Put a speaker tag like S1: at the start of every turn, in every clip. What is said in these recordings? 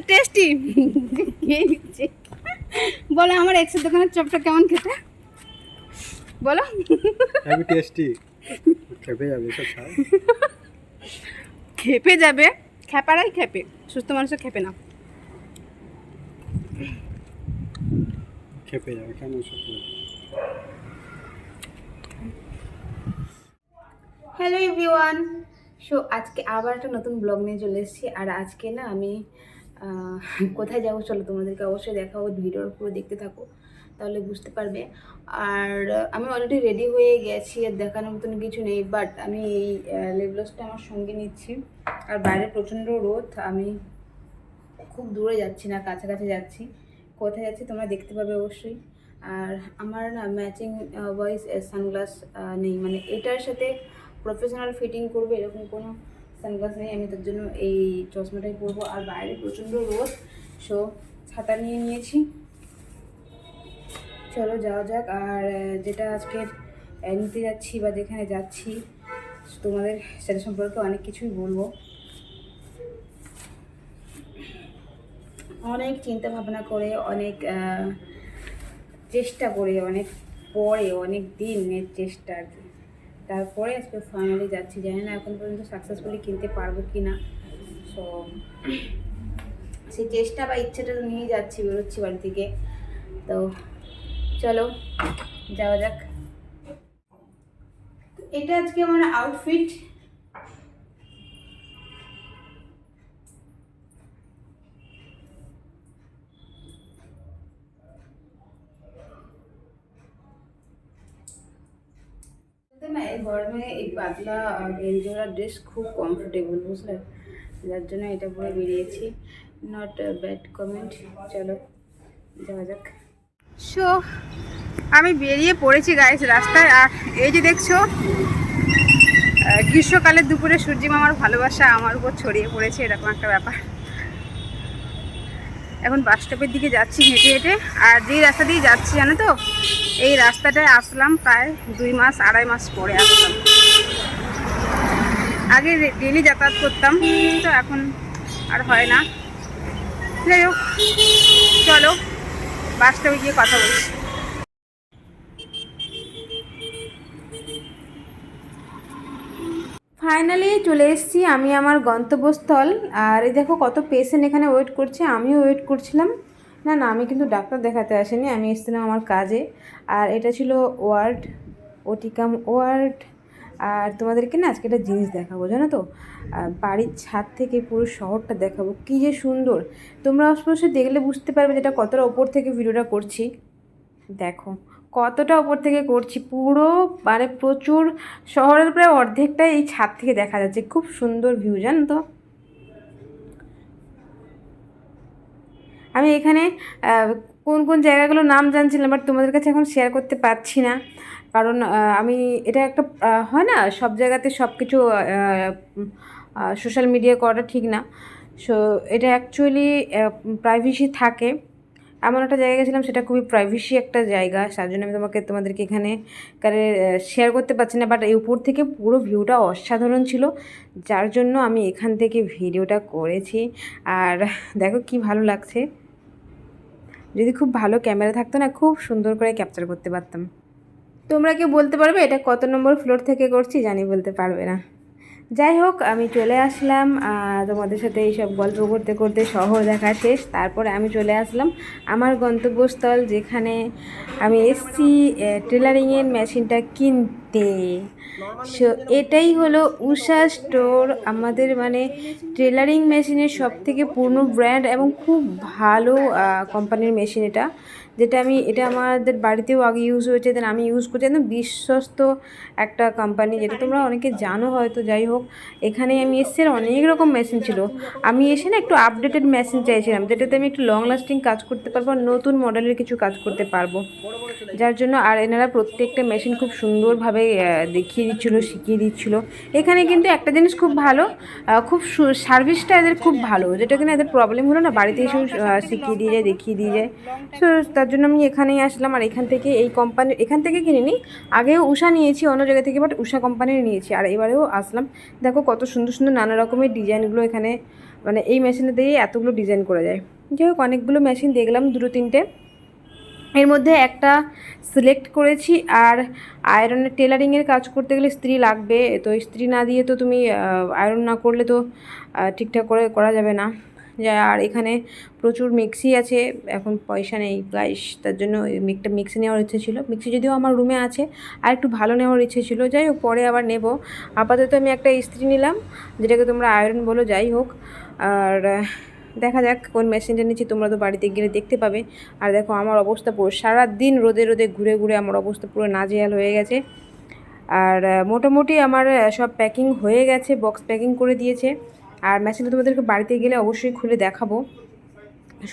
S1: Tasty খেয়ে নিচ্ছে। বলো আমার এক্সের দোকানের চপটা কেমন খেতে, বলো।
S2: Heavy tasty. খেপে যাবে সব খাও।
S1: খেপে যাবে, খ্যাপারাই খেপে, সুস্থ মানুষের খেপে না।
S2: খেপে যাবে কেন সব?
S1: হ্যালো এভরিওয়ান, সো আজকে আবার একটা নতুন ব্লগ নিয়ে চলে এসেছি। আর আজকে না আমি কোথায় যাবো চলো তোমাদেরকে অবশ্যই দেখাবো, ভিডিওর পুরো দেখতে থাকো তাহলে বুঝতে পারবে। আর আমি অলরেডি রেডি হয়ে গেছি, আর দেখানোর মতন কিছু নেই, বাট আমি এই লিপ গ্লসটা আমার সঙ্গে নিচ্ছি। আর বাইরে প্রচণ্ড রোদ, আমি খুব দূরে যাচ্ছি না, কাছাকাছি যাচ্ছি। কোথায় যাচ্ছি তোমরা দেখতে পাবে অবশ্যই। আর আমার না ম্যাচিং ওয়াইজ সানগ্লাস নেই, মানে এটার সাথে প্রফেশনাল ফিটিং করবে এরকম কোনো সানগ্লাস নেই। আমি তার জন্য এই চশমাটাই পরবো। আর বাইরে প্রচণ্ড রোদ, সো ছাতা নিয়ে নিয়েছি। চলো যাওয়া যাক। আর যেটা আজকে নিতে যাচ্ছি বা যেখানে যাচ্ছি তোমাদের সেটা সম্পর্কে অনেক কিছুই বলবো। অনেক চিন্তা ভাবনা করে, অনেক চেষ্টা করে, অনেক পরে, অনেক দিনের চেষ্টা আর কি, তারপরে আজকে ফাইনালি যাচ্ছি। জানি না এখন পর্যন্ত সাকসেসফুলি কিনতে পারবো কি না। সো সেই চেষ্টা বা ইচ্ছাটা নিয়ে যাচ্ছি, বেরোচ্ছি বাড়ি থেকে। তো চলো যাওয়া যাক। এটা আজকে আমার আউটফিট। না এই গরমে এই পাতলা গেঞ্জিওয়ালা ড্রেস খুব কমফোর্টেবল, বুঝলে, যার জন্য এটা পরে বেরিয়েছি। Not bad comment. চলো যাওয়া যাক। সো আমি বেরিয়ে পড়েছি গাইস রাস্তায়। আর এই যে দেখছো গ্রীষ্মকালের দুপুরে সূর্যি মামার ভালোবাসা আমার উপর ছড়িয়ে পড়েছে, এরকম একটা ব্যাপার। এখন বাস স্টপের দিকে যাচ্ছি হেঁটে হেঁটে। আর যেই রাস্তা দিয়ে যাচ্ছি জানো তো, এই রাস্তাটায় আসলাম প্রায় 2-2.5 মাস পরে আসলাম। আগে ডেলি যাতায়াত করতাম, তো এখন আর হয় না। যাই হোক চলো বাস স্টপে গিয়ে কথা বলছি। ফাইনালি চলে এসেছি আমি আমার গন্তব্যস্থল। আর এই দেখো কত পেশেন্ট এখানে ওয়েট করছে, আমিও ওয়েট করছিলাম। না না, আমি কিন্তু ডাক্তার দেখাতে আসিনি, আমি এসেছিলাম আমার কাজে। আর এটা ছিল ওয়ার্ড, ওটিকাম ওয়ার্ড। আর তোমাদেরকে না আজকে একটা জিনিস দেখাবো জানো তো, বাড়ির ছাদ থেকে পুরো শহরটা দেখাবো, কী যে সুন্দর। তোমরা অবশ্যই দেখলে বুঝতে পারবে যেটা কতটা ওপর থেকে ভিডিওটা করছি। দেখো কতটা ওপর থেকে করছি, পুরো মানে প্রচুর, শহরের প্রায় অর্ধেকটাই এই ছাদ থেকে দেখা যাচ্ছে। খুব সুন্দর ভিউ জানো তো। আমি এখানে কোন কোন জায়গাগুলোর নাম জানছিলাম, বাট তোমাদের কাছে এখন শেয়ার করতে পারছি না, কারণ আমি এটা একটা হয় না সব জায়গাতে সব কিছু সোশ্যাল মিডিয়া করাটা ঠিক না। সো এটা অ্যাকচুয়ালি প্রাইভেসি থাকে। এমন একটা জায়গায় গেছিলাম, সেটা খুবই প্রাইভেসি একটা জায়গা, তার জন্য আমি তোমাদেরকে এখানে শেয়ার করতে পারছি না। বাট এই উপর থেকে পুরো ভিউটা অসাধারণ ছিল, যার জন্য আমি এখান থেকে ভিডিওটা করেছি। আর দেখো কি ভালো লাগছে, যদি খুব ভালো ক্যামেরা থাকতো না খুব সুন্দর করে ক্যাপচার করতে পারতাম। তোমরা কি বলতে পারবে এটা কত নম্বর ফ্লোর থেকে করছি? জানি বলতে পারবে না। যাই হোক আমি চলে আসলাম তোমাদের সাথে এইসব গল্প করতে করতে শহর দেখা শেষ। তারপরে আমি চলে আসলাম আমার গন্তব্যস্থল, যেখানে আমি এসছি টেলারিংয়ের মেশিনটা কিনতে। সো এটাই হলো উষা স্টোর, আমাদের মানে টেলারিং মেশিনের সবথেকে পুরনো ব্র্যান্ড এবং খুব ভালো কোম্পানির মেশিন এটা, এটা আমাদের বাড়িতেও আগে ইউজ হয়েছে, দেন আমি ইউজ করছি, একদম বিশ্বস্ত একটা কোম্পানি, যেটা তোমরা অনেকে জানো হয়তো। যাই হোক এখানে আমি এসেছি, অনেক রকম মেশিন ছিল। আমি এসে না একটু আপডেটেড মেশিন চাইছিলাম, যেটাতে আমি একটু লং লাস্টিং কাজ করতে পারবো, নতুন মডেলের কিছু কাজ করতে পারবো, যার জন্য। আর এনারা প্রত্যেকটা মেশিন খুব সুন্দরভাবে দেখিয়ে দিচ্ছিলো, শিখিয়ে দিচ্ছিলো। এখানে কিন্তু একটা জিনিস খুব ভালো, খুব সার্ভিসটা এদের খুব ভালো, যেটা কিনা এদের প্রবলেম হলো না বাড়িতে এসেও শিখিয়ে দিয়ে যায়, দেখিয়ে দিয়ে যায়। সো তার জন্য আমি এখানেই আসলাম। আর এখান থেকে কিনিনি, আগেও উষা নিয়েছি অন্য জায়গা থেকে, বাট উষা কোম্পানির নিয়েছি। আর এবারেও আসলাম, দেখো কত সুন্দর সুন্দর নানা রকমের ডিজাইনগুলো এখানে মানে এই মেশিনে দিয়ে এতগুলো ডিজাইন করা যায়। যাই হোক, অনেকগুলো মেশিন দেখলাম, 2-3টে। এর মধ্যে একটা সিলেক্ট করেছি। আর আয়রনের টেলারিংয়ের কাজ করতে গেলে ইস্ত্রি লাগবে, তো ইস্ত্রি না দিয়ে তো তুমি আয়রন না করলে তো ঠিকঠাক করে করা যাবে না। আর এখানে প্রচুর মিক্সি আছে, এখন পয়সা নেই গাইস, তার জন্য একটা মিক্সি নেওয়ার ইচ্ছে ছিল। মিক্সি যদিও আমার রুমে আছে, আর একটু ভালো নেওয়ার ইচ্ছে ছিল। যাই হোক, পরে আবার নেব। আপাতত আমি একটা ইস্ত্রি নিলাম, যেটাকে তোমরা আয়রন বলো, যাই হোক। আর দেখা যাক কোন মেশিনটা নিচ্ছি, তোমরা তো বাড়িতে গেলে দেখতে পাবে। আর দেখো আমার অবস্থা পুরো সারাদিন রোদে রোদে ঘুরে ঘুরে আমার অবস্থা পুরো নাজেহাল হয়ে গেছে। আর মোটামুটি আমার সব প্যাকিং হয়ে গেছে, বক্স প্যাকিং করে দিয়েছে। আর মেশিনটা তোমাদেরকে বাড়িতে গেলে অবশ্যই খুলে দেখাবো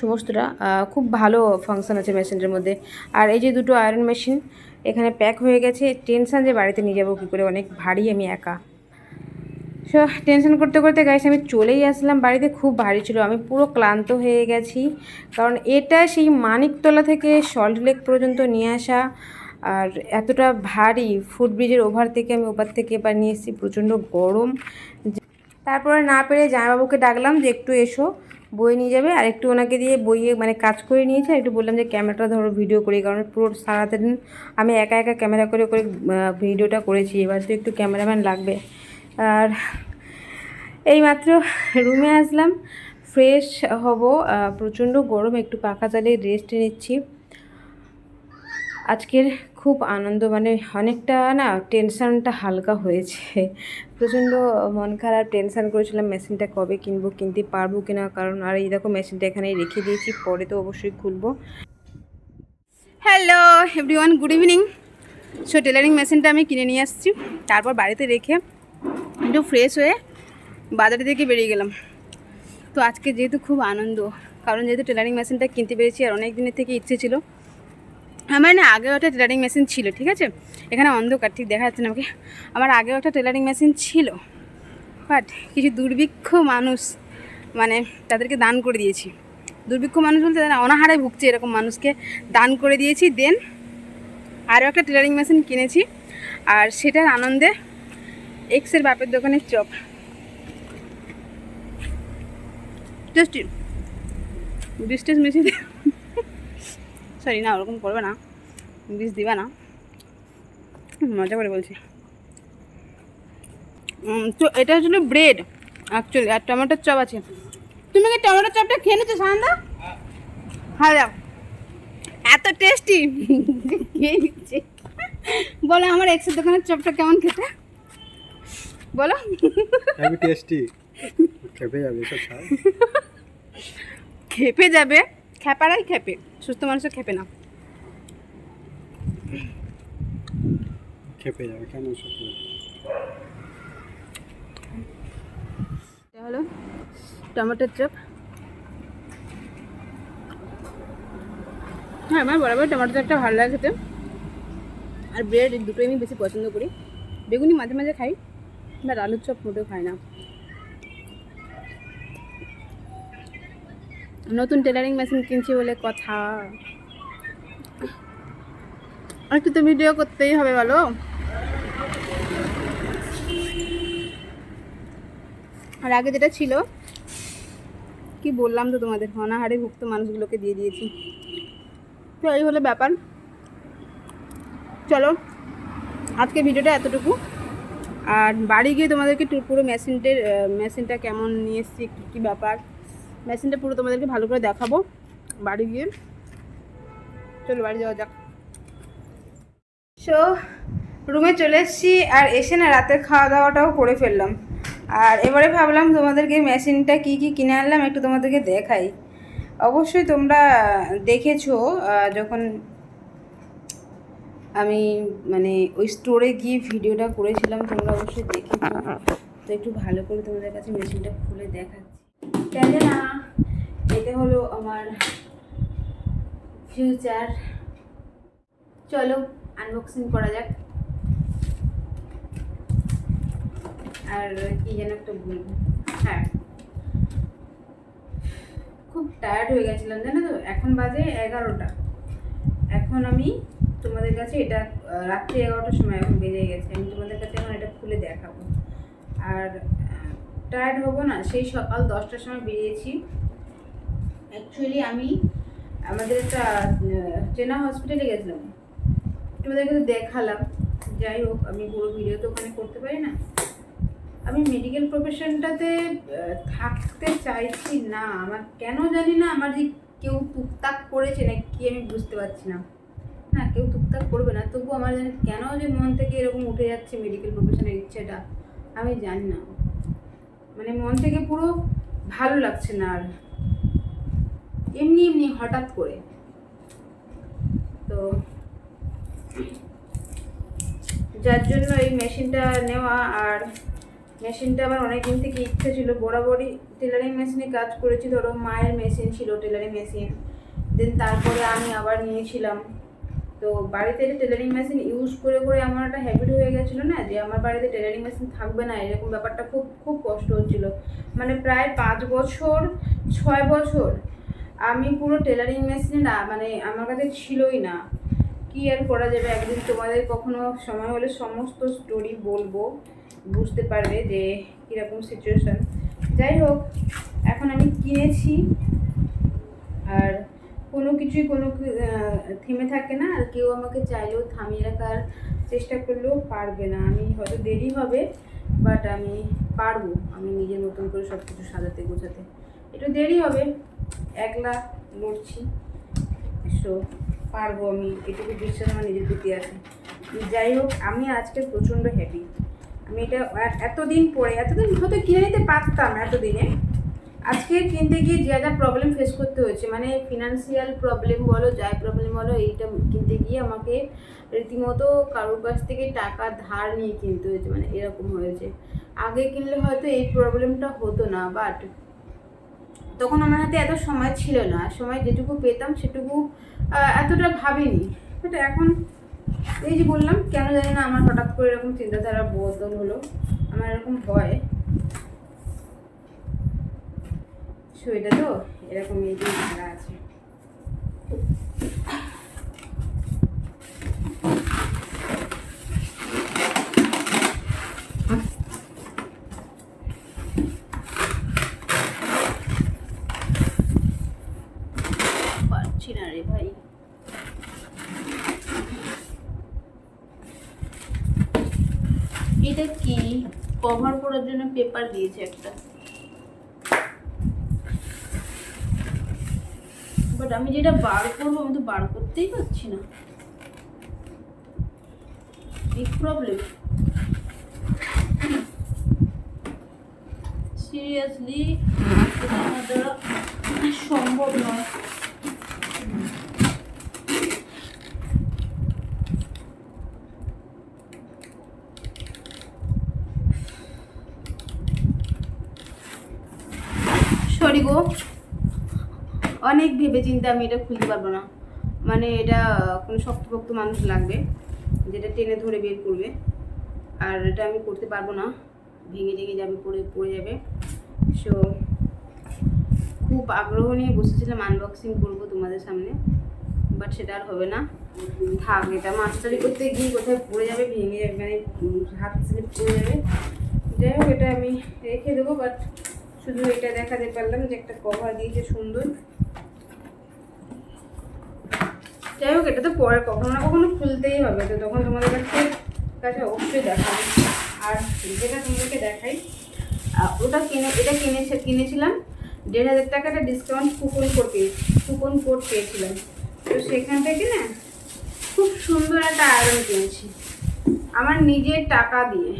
S1: সমস্তটা। খুব ভালো ফাংশন আছে মেশিনটার মধ্যে। আর এই যে দুটো আয়রন মেশিন এখানে প্যাক হয়ে গেছে, টেনশান যে বাড়িতে নিয়ে যাবো কী করে, অনেক ভারী, আমি একা। সো টেনশন করতে করতে গাইস আমি চলেই আসলাম বাড়িতে। খুব ভারী ছিল, আমি পুরো ক্লান্ত হয়ে গেছি, কারণ এটা সেই মানিকতলা থেকে সল্ট লেক পর্যন্ত নিয়ে আসা। আর এতটা ভারী, ফুটব্রিজের ওভার থেকে আমি ওপার থেকে এবার নিয়ে এসেছি, প্রচণ্ড গরম। তারপরে না পেরে জামাইবাবুকে ডাকলাম যে একটু এসো, বই নিয়ে যাবে। আর একটু ওনাকে দিয়ে বইয়ে মানে কাজ করে নিয়েছে। আর একটু বললাম যে ক্যামেরাটা ধরো, ভিডিও করি, কারণ পুরো সারাদিন আমি একা একা ক্যামেরা করে করে ভিডিওটা করেছি, এবার তো একটু ক্যামেরাম্যান লাগবে। আর এইমাত্র রুমে আসলাম, ফ্রেশ হব, প্রচণ্ড গরম, একটু পাখা চালিয়ে রেস্ট নিচ্ছি। আজকের খুব আনন্দ, মানে অনেকটা না টেনশানটা হালকা হয়েছে। প্রচণ্ড মন খারাপ, টেনশান করেছিলাম মেশিনটা কবে কিনবো, কিনতে পারবো কিনা, কারণ আর এই দেখো মেশিনটা এখানেই রেখে দিয়েছি, পরে তো অবশ্যই খুলবো। Hello everyone, good evening. So tailoring মেশিনটা আমি কিনে নিয়ে আসছি, তারপর বাড়িতে রেখে একটু ফ্রেশ হয়ে বাজারে থেকে বেরিয়ে গেলাম। তো আজকে যেহেতু খুব আনন্দ, কারণ যেহেতু টেলারিং মেশিনটা কিনতে পেরেছি, আর অনেক দিনের থেকে ইচ্ছে ছিল আমার। না আগেও একটা টেলারিং মেশিন ছিল, ঠিক আছে, এখানে অন্ধকার ঠিক দেখা যাচ্ছে না আমাকে। আমার আগেও একটা টেলারিং মেশিন ছিল, বাট কিছু দুর্ভিক্ষ মানুষ, মানে তাদেরকে দান করে দিয়েছি। দুর্ভিক্ষ মানুষ বলতে তারা অনাহারে ভুগছে, এরকম মানুষকে দান করে দিয়েছি। দেন আরও একটা টেলারিং মেশিন কিনেছি, আর সেটার আনন্দে এক্সের বাপের দোকানের চপ টেস্টি, বিশ মিশিয়ে সরি না, ওরকম করবে না, বিষ দিবা না, মজা করে বলছি। তো এটা হচ্ছিল ব্রেড অ্যাকচুয়ালি, আর টমেটোর চপ আছে। তুমি কি টমেটোর চপটা খেয়ে নিচ্ছো সানন্দা? হ্যাঁ যাও, এত টেস্টি খেয়ে নিচ্ছে। বলো আমার এক্সের দোকানের চপটা কেমন খেতে, বলো।
S2: হেভি টেস্টি, খেপে যাবে সব ছাড়।
S1: খেপে যাবে, খেপারাই খেপে, সুস্থ মানুষের খেপে না।
S2: খেপে যাবে কেন সব?
S1: এটা হলো টমেটোর চপ। হ্যাঁ, আমার বরাবর টমেটো চপটা ভালো লাগে খেতে, আর ব্রেড, দুটোই আমি বেশি পছন্দ করি। বেগুনি মাঝে মাঝে খাই, বাট আলুর চপ মোটেও খাই না। নতুন টেলারিং মেশিন কিনছি বলে কথা, একটু তো ভিডিও করতেই হবে বলো। আর আগে যেটা ছিল কি বললাম তো তোমাদের, অনাহারে ভুক্ত মানুষগুলোকে দিয়ে দিয়েছি। তো এই হলো ব্যাপার। চলো আজকে ভিডিওটা এতটুকু, আর বাড়ি গিয়ে তোমাদেরকে পুরো মেশিনটা কেমন নিয়ে এসেছি, কী ব্যাপার, মেশিনটা পুরো তোমাদেরকে ভালো করে দেখাবো বাড়ি গিয়ে। চলো বাড়ি যাওয়া যাক। সো রুমে চলে এসেছি, আর এসে না রাতের খাওয়া দাওয়াটাও করে ফেললাম। আর এবারে ভাবলাম তোমাদেরকে মেশিনটা কি কি কিনে আনলাম একটু তোমাদেরকে দেখাই। অবশ্যই তোমরা দেখেছো যখন আমি মানে ওই স্টোরে গিয়ে ভিডিওটা করেছিলাম, তোমরা অবশ্যই দেখেছো। তো একটু ভালো করে তোমাদের কাছে মেশিনটা খুলে দেখাচ্ছি। তাহলে না, এটা হলো আমার ফিউচার। চলো আনবক্সিং করা যাক। আর কি যেন একটা বলবো, হ্যাঁ খুব টায়ার্ড হয়ে গেছিলাম জানো তো। এখন বাজে 11টা, এখন আমি তোমাদের কাছে এটা রাত্রি 11টার সময় এখন বেজে গেছে, আমি তোমাদের কাছে এখন এটা খুলে দেখাবো। আর টায়ার্ড হবো না, সেই সকাল 10টার সময় বেরিয়েছি। অ্যাকচুয়ালি আমি আমাদের একটা চেনা হসপিটালে গেছিলাম, তোমাদেরকে তো দেখালাম। যাই হোক, আমি পুরো ভিডিও তো ওখানে করতে পারি না। আমি মেডিকেল প্রফেশনটাতে থাকতে চাইছি না, আমার কেন জানি না, আমার যে কেউ টুকটাক করেছে না কি আমি বুঝতে পারছি না। না, কেউ টুকটাক করবে না, তবু আমার জানি কেন যে মন থেকে এরকম উঠে যাচ্ছে মেডিকেল প্রফেশনের ইচ্ছেটা, আমি জানি না। মানে মন থেকে পুরো ভালো লাগছে না আর, এমনি এমনি হঠাৎ করে। তো যার জন্য এই মেশিনটা নেওয়া, আর মেশিনটা আমার অনেকদিন থেকে ইচ্ছে ছিল। বরাবরই টেলারিং মেশিনে কাজ করেছি, ধরো মায়ের মেশিন ছিল টেলারিং মেশিন, দেন তারপরে আমি আবার নিয়েছিলাম। তো বাড়িতে টেলারিং মেশিন ইউজ করে করে আমার একটা হ্যাবিট হয়ে গেছিলো না, যে আমার বাড়িতে টেলারিং মেশিন থাকবে না, এরকম ব্যাপারটা খুব খুব কষ্ট হচ্ছিলো। মানে প্রায় 5 বছর 6 বছর আমি পুরো টেলারিং মেশিনে না, মানে আমার কাছে ছিলই না। কি আর করা যাবে, একদিন তোমাদের কখনো সময় হলে সমস্ত স্টোরি বলবো, বুঝতে পারবে যে কীরকম সিচুয়েশান। যাই হোক, এখন আমি কিনেছি, আর কোনো কিছুই থেমে থাকে না, আর কেউ আমাকে চাইলেও থামিয়ে রাখার চেষ্টা করলেও পারবে না। আমি হয়তো দেরি হবে, বাট আমি পারবো, আমি নিজের মতন করে সব কিছু সাজাতে গোছাতে। একটু দেরি হবে, একলা লড়ছি, সো পারবো আমি, এটুকু বিশ্বাস আমার নিজের প্রতি আছে। যাই হোক, আমি আজকে প্রচণ্ড হ্যাপি। আমি এটা এতদিন হয়তো কিনে নিতে পারতাম এতদিনে, আজকে কিনতে গিয়ে যা যা প্রবলেম ফেস করতে হয়েছে, মানে ফিনান্সিয়াল প্রবলেম বলো, যাই প্রবলেম বলো, এইটা কিনতে গিয়ে আমাকে রীতিমতো কারোর কাছ থেকে টাকা ধার নিয়ে কিনতে হয়েছে, মানে এরকম হয়েছে। আগে কিনলে হয়তো এই প্রবলেমটা হতো না, বাট তখন আমার হাতে এত সময় ছিল না, সময় যেটুকু পেতাম সেটুকু এতটা ভাবিনি। বাট এখন এই যে বললাম, কেন জানি না আমার হঠাৎ করে এরকম চিন্তাধারা বদল হলো, আমার এরকম হয়। সো এটা তো এরকম এই যে ধারা আছে। পারছি না রে ভাই। এটা কি কভার করার জন্য পেপার দিয়েছে একটা, বাট আমি যেটা বার করবো আমি তো বার করতেই পারছি না, বিগ প্রবলেম। সিরিয়াসলি এটা আমার দ্বারা সম্ভব নয়। সরি গো, অনেক ভেবে চিন্তে আমি এটা খুলতে পারবো না। মানে এটা কোনো শক্তপোক্ত মানুষ লাগবে যেটা টেনে ধরে বের করবে, আর এটা আমি করতে পারবো না, ভেঙে টেঙে যাবে, পড়ে যাবে। সো খুব আগ্রহ নিয়ে বসেছিলাম আনবক্সিং করবো তোমাদের সামনে, বাট সেটা আর হবে না, থাক। এটা মাস্টারি করতে গিয়ে কোথায় পড়ে যাবে, ভেঙে যাবে, মানে হাত স্লিপ পড়ে যাবে। যাই হোক, এটা আমি রেখে দেবো, বাট শুধু এটা দেখাতে পারলাম যে একটা কভার দিয়েছে সুন্দর। যাই হোক, এটা তো পরে কখনো না কখনো খুলতেই হবে, তো তখন তোমাদের কাছে অবশ্যই দেখাবো। আর যেটা তোমাদেরকে দেখাই, এটা কিনেছিলাম 1,500 টাকাটা ডিসকাউন্ট কুপন কোড পেয়েছিলাম। তো সেখান থেকে না খুব সুন্দর একটা আয়রন কিনেছি আমার নিজের টাকা দিয়ে।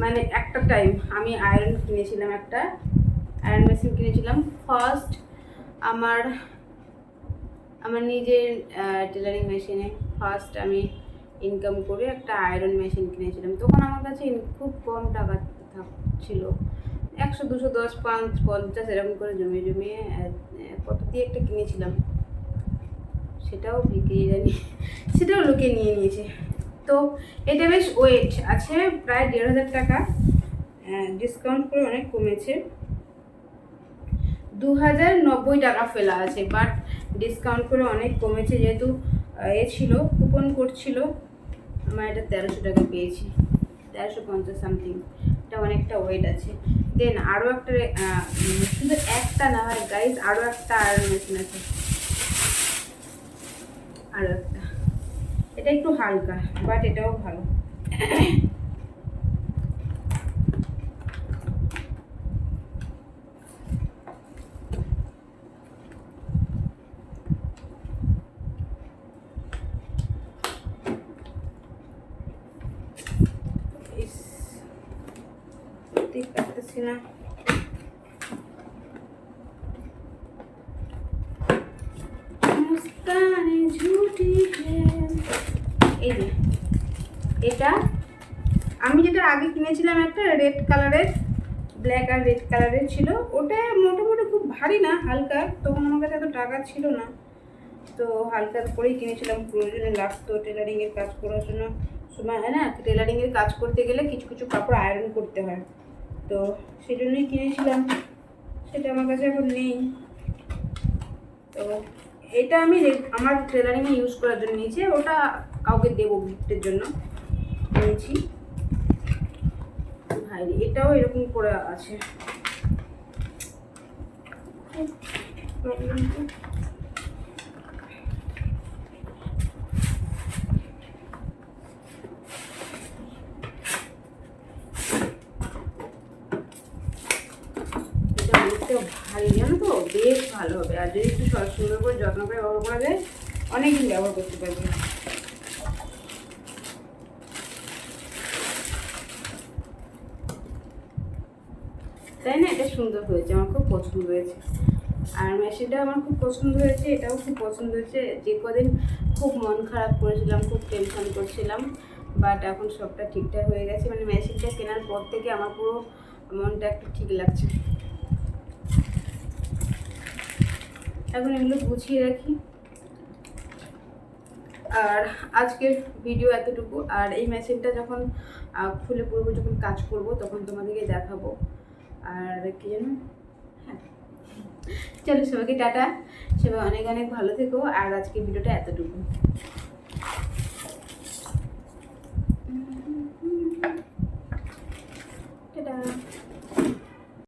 S1: মানে একটা টাইম আমি আয়রন কিনেছিলাম, একটা আয়রন মেশিন কিনেছিলাম ফার্স্ট আমার নিজের টেলারিং মেশিনে। ফার্স্ট আমি ইনকাম করে একটা আয়রন মেশিন কিনেছিলাম। তখন আমার কাছে খুব কম টাকা ছিল, 100, 200, 10, 5, 50 এরকম করে জমিয়ে কত দিয়ে একটা কিনেছিলাম, সেটাও বিক্রি জানি, সেটাও লোকে নিয়ে নিয়েছে। তো এটা বেশ ওয়েট আছে, প্রায় 1,500 টাকা, ডিসকাউন্ট করে অনেক কমেছে, 2,090 টাকা ফেলা আছে, বাট ডিসকাউন্ট করে অনেক কমেছে, যেহেতু ছিল কুপন কোড ছিল। আমার এটা 1,300 টাকা পেয়েছি, 1,350 সামথিং। এটা অনেকটা ওয়েট আছে, দেন আরও একটা শুধু একটা না হয় গাইজ, আরও একটা আয়রন মেশিন আছে, আরও একটা। এটা একটু হালকা বাট এটাও ভালো। পারতেছি না। এই যে এটা আমি যেটা আগে কিনেছিলাম একটা রেড কালারের, ব্ল্যাক আর রেড কালারের ছিল, ওটা মোটামুটি খুব ভারী না, হালকা। তখন আমার কাছে এত টাকা ছিল না, তো হালকা করেই কিনেছিলাম, প্রয়োজনে লাগতো টেলারিংয়ের কাজ করার জন্য। সময় হয় না, টেলারিংয়ের কাজ করতে গেলে কিছু কিছু কাপড় আয়রন করতে হয়, তো সেই জন্যই কিনেছিলাম। সেটা আমার কাছে এখন নেই। তো এটা আমি আমার টেলারিংয়ে ইউজ করার জন্য নিয়েছি, ওটা কাউকে দেবো গিফটের জন্য নিয়েছি। ভাই এটাও এরকম করে আছে, প্রবলেম তো। ভারী জানো তো, বেশ ভালো হবে। আর যদি একটু সুন্দর করে যত্ন করে ব্যবহার করা যায়, অনেকদিন ব্যবহার করতে পারবে। তাই না? এটা সুন্দর হয়েছে, আমার খুব পছন্দ হয়েছে। আর মেশিনটা আমার খুব পছন্দ হয়েছে, এটাও খুব পছন্দ হয়েছে। যে কদিন খুব মন খারাপ করেছিলাম, খুব টেনশন করছিলাম, বাট এখন সবটা ঠিকঠাক হয়ে গেছে। মানে মেশিনটা কেনার পর থেকে আমার পুরো মনটা একটু ঠিক লাগছে। এখন এগুলো গুছিয়ে রাখি। আর আজকের ভিডিও এতটুকু। আর এই মেশিনটা যখন খুলে পড়বো, যখন কাজ করব, তখন তোমাদেরকে দেখাবো। আর কি জানো, হ্যাঁ, চলো সবাইকে টাটা, সবাই অনেক অনেক ভালো থেকো। আর আজকের ভিডিওটা এতটুকু।